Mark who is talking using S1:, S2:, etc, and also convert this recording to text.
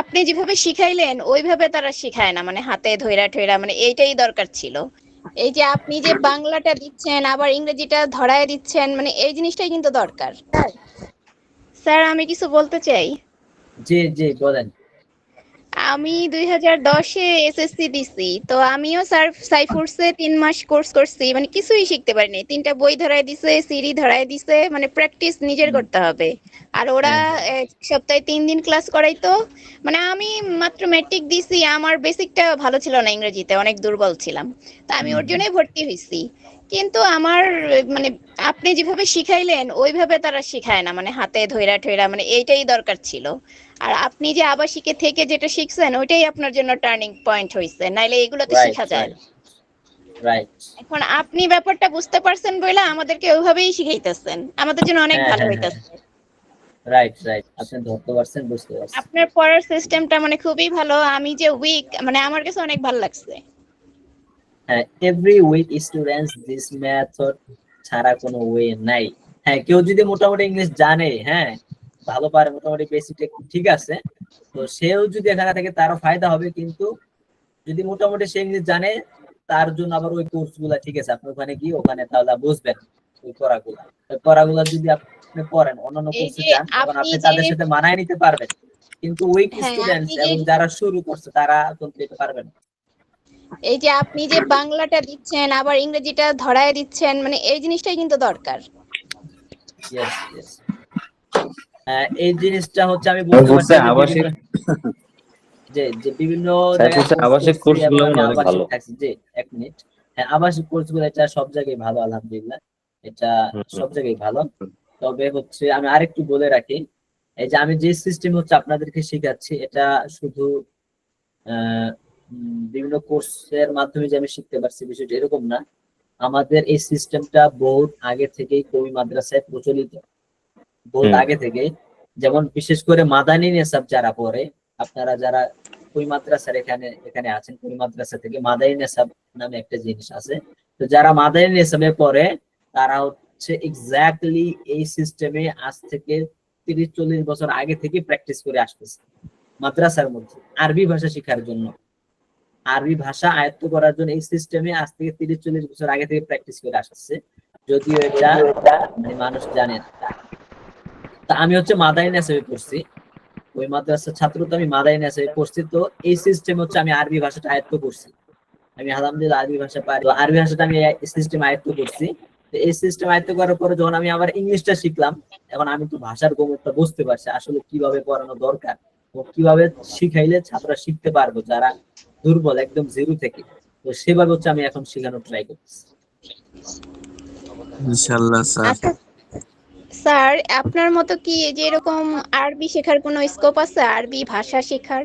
S1: আপনি যেভাবে শিখাইলেন ওইভাবে তারা শিখায় না, মানে হাতে ধইরা ঠইরা, মানে এইটাই দরকার ছিল। এই যে আপনি যে বাংলাটা দিচ্ছেন আবার ইংরেজিটা ধরায় দিচ্ছেন, মানে এই জিনিসটাই কিন্তু দরকার। স্যার আমি কিছু বলতে চাই।
S2: জি জি বলেন।
S1: আমি 2010-এ এসএসসি দিছি, তো আমিও স্যার সাইফুরসে 3 মাস কোর্স করছি, মানে কিছুই শিখতে পারিনি। 3টা বই ধরায় দিছে, সিডি ধরায় দিছে, মানে প্র্যাকটিস নিজের
S2: হুম,
S1: করতে হবে। আর ওরা
S2: হ্যাঁ হ্যাঁ।
S1: এক সপ্তাহে 3 দিন ক্লাস করাইতো। মানে আমি মাত্র ম্যাট্রিক দিছি, আমার বেসিকটা ভালো ছিল না, ইংরেজিতে অনেক দুর্বল ছিলাম। তা আমি
S2: হুম,
S1: ওর
S2: হুম।
S1: জন্যই ভর্তি হয়েছি। কিন্তু আমার মানে আপনি যেভাবে শিখাইলেন ওইভাবে তারা শিখায় না, মানে হাতে ধইরা ঠইরা, মানে এইটাই দরকার ছিল। আর আপনি যে আবাসিকে থেকে যেটা শিখছেন ওইটাই আপনার জন্য টার্নিং পয়েন্ট হইছে, নাইলে এগুলোতে
S2: রাইট
S1: শিখা যায়
S2: রাইট
S1: না।
S2: রাইট।
S1: এখন আপনি ব্যাপারটা বুঝতে পারছেন বলে আমাদেরকে ওইভাবেই শিখাইতেছেন, আমাদের জন্য অনেক
S2: হ্যাঁ
S1: ভালো
S2: হ্যাঁ হ্যাঁ।
S1: হইতাছে।
S2: রাইট রাইট, আপনি ধরতে পারছেন, বুঝতে পারছেন।
S1: আপনার পড়ার সিস্টেমটা মানে খুবই ভালো। আমি যে উইক, মানে আমার কাছে অনেক ভালো লাগছে।
S2: হ্যাঁ, every week students this method ছাড়া কোনো ওয়ে নাই। হ্যাঁ, কেউ যদি মোটামুটি ইংলিশ জানে, হ্যাঁ ভালো পারে, মোটামুটি বেসিক ঠিক আছে, তো সেও যদি এখানে থাকে তারও ফায়দা হবে। কিন্তু যদি মোটামুটি সে ইংলিশ জানে, তার জন্য আবার ওই কোর্স গুলা ঠিক আছে, আপনি ওখানে গিয়ে ওখানে তাহলে বুঝবেন ওই পড়াগুলা। ওই পড়াগুলা যদি আপনি পড়েন, অন্যান্য
S1: এই
S2: কোর্সে
S1: যে
S2: যান, তখন
S1: আপনি
S2: আপনি
S1: যে
S2: তাদের সাথে মানায় নিতে পারবেন। কিন্তু উইক
S1: হ্যাঁ
S2: স্টুডেন্টস
S1: আপনি যে
S2: এবং যারা শুরু করছে তারা কিন্তু এটা পারবেন না।
S1: এই যে আপনি যে বাংলাটা দিচ্ছেন আবার ইংরেজিটা ধরায় দিচ্ছেন, মানে এই জিনিসটাই কিন্তু দরকার।
S2: Yes yes. এই জিনিসটা হচ্ছে আমি বুঝতে পারছি যে বিভিন্ন,
S3: আবাসিক
S2: যে যে বিভিন্ন জায়গায়
S3: সাইফুলসে
S2: কোর্স
S3: আবাসিক
S2: করছি
S3: কোর্স
S2: এবং
S3: গুলো
S2: আমি
S3: অনেক
S2: আবাসিক
S3: ভালো।
S2: থাকছি। যে এক মিনিট, হ্যাঁ আবাসিক কোর্স গুলো এটা সব জায়গায় ভালো, আলহামদুলিল্লাহ। এটা
S3: হুম,
S2: সব জায়গায় ভালো। তবে হচ্ছে আমি আরেকটু বলে রাখি, এই যে আমি যে সিস্টেম হচ্ছে আপনাদেরকে শেখাচ্ছি, এটা শুধু আহ বিভিন্ন কোর্সের মাধ্যমে যে আমি শিখতে পারছি বিষয়টা এরকম না। আমাদের এই সিস্টেমটা বহুত আগে থেকেই কবি মাদ্রাসায় প্রচলিত, বহুত
S3: হুম,
S2: আগে থেকে। যেমন বিশেষ করে মাদানী নেসাব যারা পড়ে, আপনারা যারা কই মাদ্রাসার এখানে এখানে আছেন, কই মাদ্রাসা থেকে মাদানী নেসাব নামে একটা জিনিস আছে। তো যারা মাদানী নেসাবে পড়ে, তারা হচ্ছে এক্স্যাক্টলি এই সিস্টেমে আজ থেকে 30-40 বছর আগে থেকে প্র্যাকটিস করে আসতেছে মাদ্রাসার মধ্যে, আরবি ভাষা শেখার জন্য, আরবি ভাষা আয়ত্ত করার জন্য এই সিস্টেমে আজ থেকে 30-40 বছর আগে থেকে প্র্যাকটিস করে আসছে। যদিও এটা মানে মানুষ জানে না। তা আমি হচ্ছে মাদানী নেসাবে পড়ছি, ওই মাদ্রাসার ছাত্র, তো আমি মাদানী নেসাবে পড়ছি। তো এই সিস্টেম হচ্ছে আমি আরবি ভাষাটা আয়ত্ত করছি। আমি আলহামদুলিল্লাহ আরবি ভাষা পারি, তো আরবি ভাষাটা আমি সিস্টেম আয়ত্ত করছি। তো এই সিস্টেম আয়ত্ত করার পরে যখন আমি আবার ইংলিশটা শিখলাম, এখন আমি তো ভাষার গম্যতা বুঝতে পারছি আসলে কিভাবে পড়ানো দরকার ও কিভাবে শিখাইলে ছাত্ররা শিখতে পারবো যারা দুর্বল একদম জিরো থেকে। তো সেভাবে হচ্ছে আমি এখন শেখানোর ট্রাই করতেছি।
S4: ইনশাল্লাহ স্যার।
S1: আচ্ছা স্যার, আপনার মতো কি এই যে এরকম আরবি শেখার কোনো স্কোপ আছে, আরবি ভাষা শেখার?